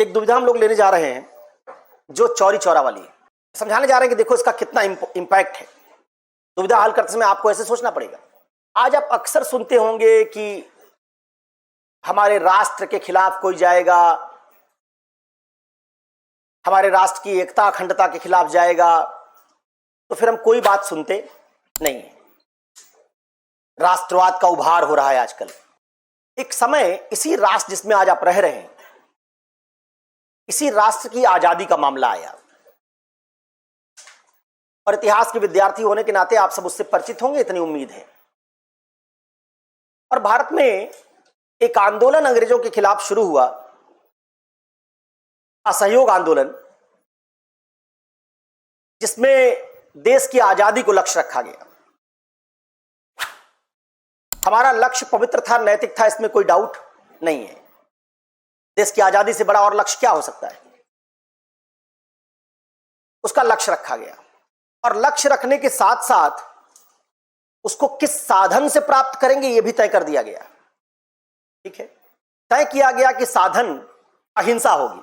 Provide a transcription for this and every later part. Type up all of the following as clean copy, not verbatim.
एक दुविधा हम लोग लेने जा रहे हैं जो चौरी चौरा वाली है। समझाने जा रहे हैं कि देखो इसका कितना इंपैक्ट है। दुविधा हल करते समय आपको ऐसे सोचना पड़ेगा। आज आप अक्सर सुनते होंगे कि हमारे राष्ट्र के खिलाफ कोई जाएगा, हमारे राष्ट्र की एकता अखंडता के खिलाफ जाएगा, तो फिर हम कोई बात सुनते नहीं है। राष्ट्रवाद का उभार हो रहा है आजकल। एक समय इसी राष्ट्र जिसमें आज आप रह रहे हैं, इसी राष्ट्र की आजादी का मामला आया और इतिहास के विद्यार्थी होने के नाते आप सब उससे परिचित होंगे, इतनी उम्मीद है। और भारत में एक आंदोलन अंग्रेजों के खिलाफ शुरू हुआ, असहयोग आंदोलन, जिसमें देश की आजादी को लक्ष्य रखा गया। हमारा लक्ष्य पवित्र था, नैतिक था, इसमें कोई डाउट नहीं है। देश की आजादी से बड़ा और लक्ष्य क्या हो सकता है? उसका लक्ष्य रखा गया और लक्ष्य रखने के साथ साथ उसको किस साधन से प्राप्त करेंगे यह भी तय कर दिया गया। ठीक है, तय किया गया कि साधन अहिंसा होगी।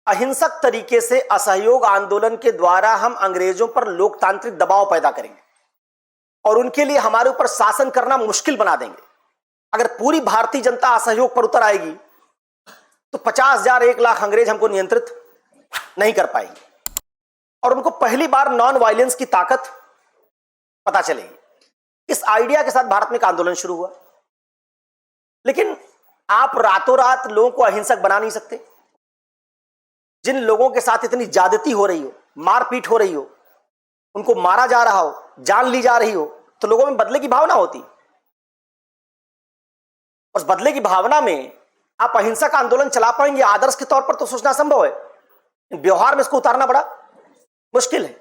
अहिंसक तरीके से असहयोग आंदोलन के द्वारा हम अंग्रेजों पर लोकतांत्रिक दबाव पैदा करेंगे और उनके लिए हमारे ऊपर शासन करना मुश्किल बना देंगे। अगर पूरी भारतीय जनता असहयोग पर उतर आएगी तो 50,000 1 लाख अंग्रेज हमको नियंत्रित नहीं कर पाएंगे और उनको पहली बार नॉन वायलेंस की ताकत पता चलेगी। इस आइडिया के साथ भारत में एक आंदोलन शुरू हुआ। लेकिन आप रातों रात लोगों को अहिंसक बना नहीं सकते। जिन लोगों के साथ इतनी ज्यादती हो रही हो, मारपीट हो रही हो, उनको मारा जा रहा हो, जान ली जा रही हो, तो लोगों में बदले की भावना होती। उस बदले की भावना में आप अहिंसक आंदोलन चला पाएंगे? आदर्श के तौर पर तो सोचना संभव है, व्यवहार में इसको उतारना बड़ा मुश्किल है।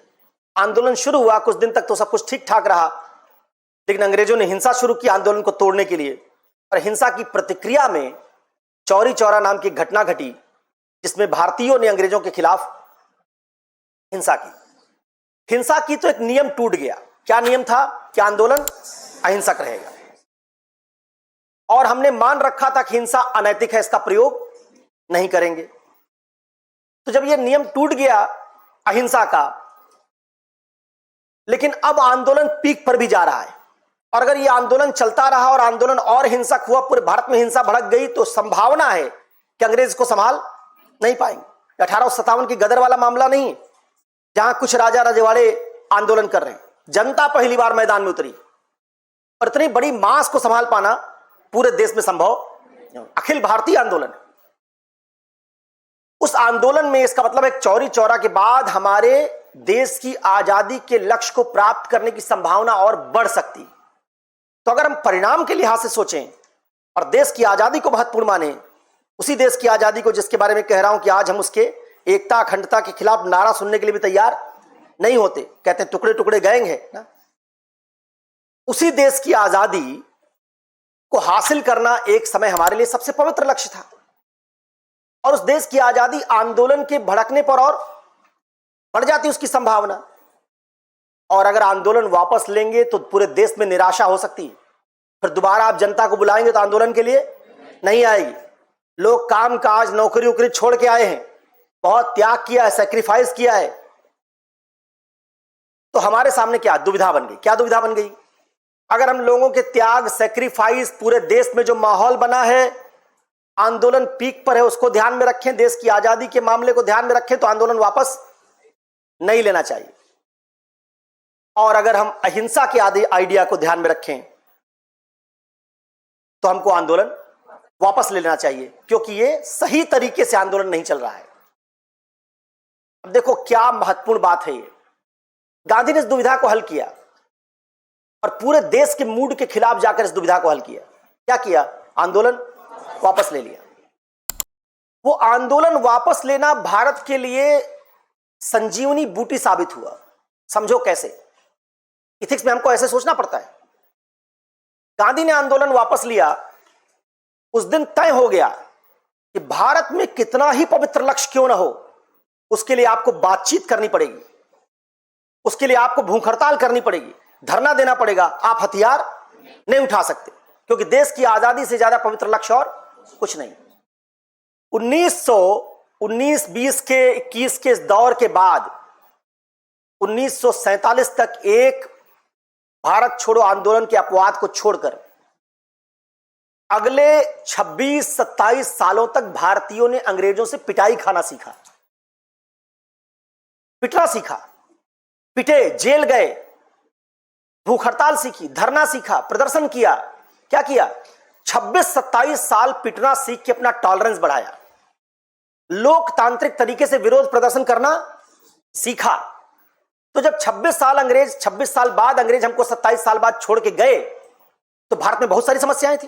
आंदोलन शुरू हुआ, कुछ दिन तक तो सब कुछ ठीक ठाक रहा, लेकिन अंग्रेजों ने हिंसा शुरू की आंदोलन को तोड़ने के लिए। और हिंसा की प्रतिक्रिया में चौरी चौरा नाम की घटना घटी, जिसमें भारतीयों ने अंग्रेजों के खिलाफ हिंसा की। हिंसा की तो एक नियम टूट गया। क्या नियम था? कि आंदोलन अहिंसक रहेगा और हमने मान रखा था कि हिंसा अनैतिक है, इसका प्रयोग नहीं करेंगे। तो जब यह नियम टूट गया अहिंसा का, लेकिन अब आंदोलन पीक पर भी जा रहा है और अगर यह आंदोलन चलता रहा और आंदोलन और हिंसक हुआ, पूरे भारत में हिंसा भड़क गई, तो संभावना है कि अंग्रेज को संभाल नहीं पाएंगे। 1857 की गदर वाला मामला नहीं, जहां कुछ राजा रजवाड़े आंदोलन कर रहे हैं, जनता पहली बार मैदान में उतरी और इतनी बड़ी मास को संभाल पाना पूरे देश में संभव, अखिल भारतीय आंदोलन। उस आंदोलन में इसका मतलब है चौरी चौरा के बाद हमारे देश की आजादी के लक्ष्य को प्राप्त करने की संभावना और बढ़ सकती। तो अगर हम परिणाम के लिहाज से सोचें और देश की आजादी को महत्वपूर्ण माने, उसी देश की आजादी को जिसके बारे में कह रहा हूं कि आज हम उसके एकता अखंडता के खिलाफ नारा सुनने के लिए भी तैयार नहीं होते, कहते हैं टुकड़े टुकड़े गए हैं ना, उसी देश की आजादी को हासिल करना एक समय हमारे लिए सबसे पवित्र लक्ष्य था। और उस देश की आजादी आंदोलन के भड़कने पर और बढ़ जाती उसकी संभावना। और अगर आंदोलन वापस लेंगे तो पूरे देश में निराशा हो सकती है। फिर दोबारा आप जनता को बुलाएंगे तो आंदोलन के लिए नहीं आएगी। लोग काम काज नौकरी उकरी छोड़ के आए हैं, बहुत त्याग किया है, सैक्रिफाइस किया है। तो हमारे सामने क्या दुविधा बन गई? क्या दुविधा बन गई? अगर हम लोगों के त्याग, सैक्रिफाइस, पूरे देश में जो माहौल बना है, आंदोलन पीक पर है, उसको ध्यान में रखें, देश की आजादी के मामले को ध्यान में रखें, तो आंदोलन वापस नहीं लेना चाहिए। और अगर हम अहिंसा के आइडिया को ध्यान में रखें तो हमको आंदोलन वापस ले लेना चाहिए, क्योंकि ये सही तरीके से आंदोलन नहीं चल रहा है। अब देखो क्या महत्वपूर्ण बात है ये। गांधी ने इस दुविधा को हल किया और पूरे देश के मूड के खिलाफ जाकर इस दुविधा को हल किया। क्या किया? आंदोलन वापस ले लिया। वो आंदोलन वापस लेना भारत के लिए संजीवनी बूटी साबित हुआ। समझो कैसे? इथिक्स में हमको ऐसे सोचना पड़ता है। गांधी ने आंदोलन वापस लिया, उस दिन तय हो गया कि भारत में कितना ही पवित्र लक्ष्य क्यों ना हो, उसके लिए आपको बातचीत करनी पड़ेगी, उसके लिए आपको भूख हड़ताल करनी पड़ेगी, धरना देना पड़ेगा। आप हथियार नहीं उठा सकते, क्योंकि देश की आजादी से ज्यादा पवित्र लक्ष्य और कुछ नहीं। 1919-20 के 21 के दौर के बाद 1947 तक एक भारत छोड़ो आंदोलन के अपवाद को छोड़कर अगले 26-27 सालों तक भारतीयों ने अंग्रेजों से पिटाई खाना सीखा, पिटना सीखा, पिटे, जेल गए, भूख हड़ताल सीखी, धरना सीखा, प्रदर्शन किया। क्या किया? 26-27 साल पिटना सीख के अपना टॉलरेंस बढ़ाया, लोकतांत्रिक तरीके से विरोध प्रदर्शन करना सीखा। तो जब 26 साल बाद अंग्रेज हमको 27 साल बाद छोड़ के गए तो भारत में बहुत सारी समस्याएं थी।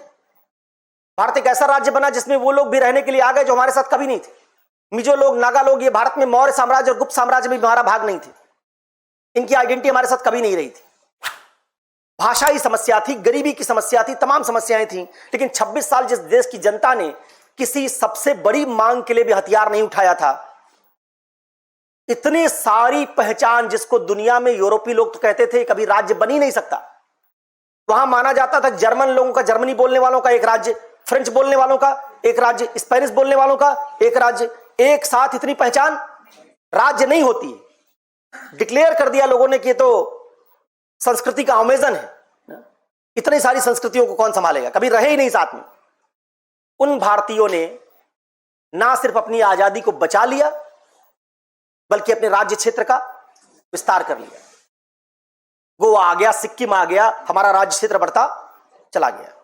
भारत एक ऐसा राज्य बना जिसमें वो लोग भी रहने के लिए आ गए जो हमारे साथ कभी नहीं थे। मिजो लोग, नागा लोग, ये भारत में मौर्य साम्राज्य और गुप्त साम्राज्य में हमारा भाग नहीं थे। इनकी आइडेंटिटी हमारे साथ कभी नहीं रही थी। भाषाई समस्या थी, गरीबी की समस्या थी, तमाम समस्याएं थी। लेकिन 26 साल जिस देश की जनता ने किसी सबसे बड़ी मांग के लिए भी हथियार नहीं उठाया था, इतनी सारी पहचान जिसको दुनिया में यूरोपीय लोग तो कहते थे कभी राज्य बन ही नहीं सकता। वहां माना जाता था जर्मन लोगों का, जर्मनी बोलने वालों का एक राज्य, फ्रेंच बोलने वालों का एक राज्य, स्पेनिश बोलने वालों का एक राज्य, एक साथ इतनी पहचान राज्य नहीं होती। डिक्लेयर कर दिया लोगों ने कि तो संस्कृति का अमेजन है। इतनी सारी संस्कृतियों को कौन संभालेगा? कभी रहे ही नहीं साथ में। उन भारतीयों ने ना सिर्फ अपनी आजादी को बचा लिया बल्कि अपने राज्य क्षेत्र का विस्तार कर लिया। गोवा आ गया, सिक्किम आ गया, हमारा राज्य क्षेत्र बढ़ता चला गया।